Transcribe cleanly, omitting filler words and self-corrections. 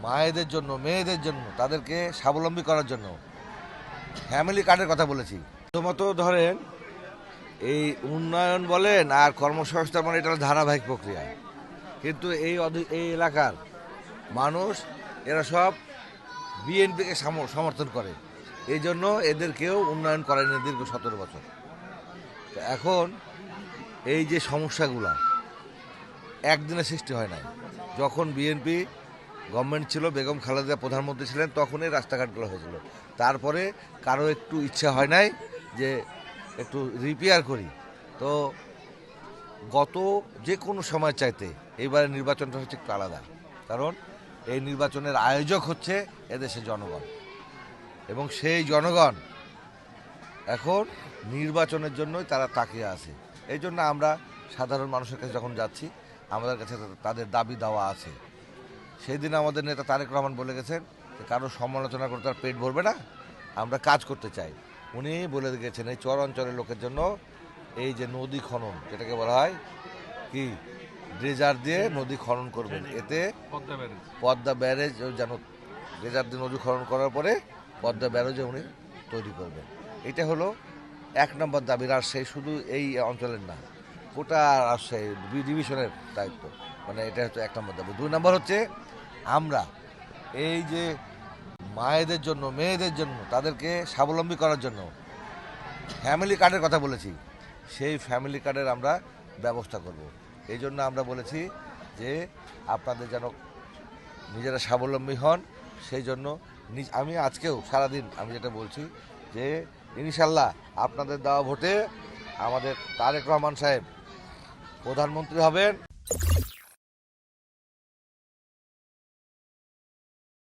মায়েদের জন্য, মেয়েদের জন্য, তাদেরকে স্বাবলম্বী করার জন্য ফ্যামিলি কার্ডের কথা বলেছি। প্রথমত ধরেন এই উন্নয়ন বলেন আর কর্মসংস্থান মানে এটা হলো ধারাবাহিক প্রক্রিয়া, কিন্তু এই এলাকার মানুষ এরা সব বিএনপিকে সমর্থন করে, এই জন্য এদেরকেও উন্নয়ন করেনি দীর্ঘ 17 বছর। তো এখন এই যে সমস্যাগুলা একদিনে সৃষ্টি হয় নাই। যখন বিএনপি গভর্নমেন্ট ছিল, বেগম খালেদা প্রধানমন্ত্রী ছিলেন, তখনই রাস্তাঘাটগুলো হয়েছিল। তারপরে কারো একটু ইচ্ছা হয় নাই যে একটু রিপেয়ার করি। তো গত যে কোনো সময় চাইতে এইবারের নির্বাচনটা হচ্ছে একটু আলাদা, কারণ এই নির্বাচনের আয়োজক হচ্ছে এদেশের জনগণ, এবং সেই জনগণ এখন নির্বাচনের জন্যই তারা তাকিয়ে আছে। এই জন্য আমরা সাধারণ মানুষের কাছে যখন যাচ্ছি, আমাদের কাছে তাদের দাবি দেওয়া আছে। সেই দিন আমাদের নেতা তারেক রহমান বলে গেছেন যে কারো সমালোচনা করে তার পেট ভরবে না, আমরা কাজ করতে চাই। উনি বলে গেছেন এই চর অঞ্চলের লোকের জন্য এই যে নদী খনন, যেটাকে বলা হয় কি ড্রেজার দিয়ে নদী খনন করবেন, এতে পদ্মা ব্যারেজ যেন ড্রেজার দিয়ে নদী খনন করার পরে পদ্মা ব্যারেজে উনি তৈরি করবেন। এটা হলো 1 নম্বর দাবি। রাজশাহী শুধু এই অঞ্চলের না, গোটা রাজশাহী ডিভিশনের দায়িত্ব, মানে এটা হচ্ছে 1 নম্বর দাবি। 2 নম্বর হচ্ছে আমরা এই যে মায়েদের জন্য, মেয়েদের জন্য, তাদেরকে স্বাবলম্বী করার জন্য ফ্যামিলি কার্ডের কথা বলেছি। সেই ফ্যামিলি কার্ডের আমরা ব্যবস্থা করব। এই জন্য আমরা বলেছি যে আপনাদের যেন নিজেরা স্বাবলম্বী হন, সেই জন্য আমি আজকেও সারাদিন আমি যেটা বলছি যে ইনশাল্লাহ আপনাদের দেওয়া ভোটে আমাদের তারেক রহমান সাহেব প্রধানমন্ত্রী হবেন।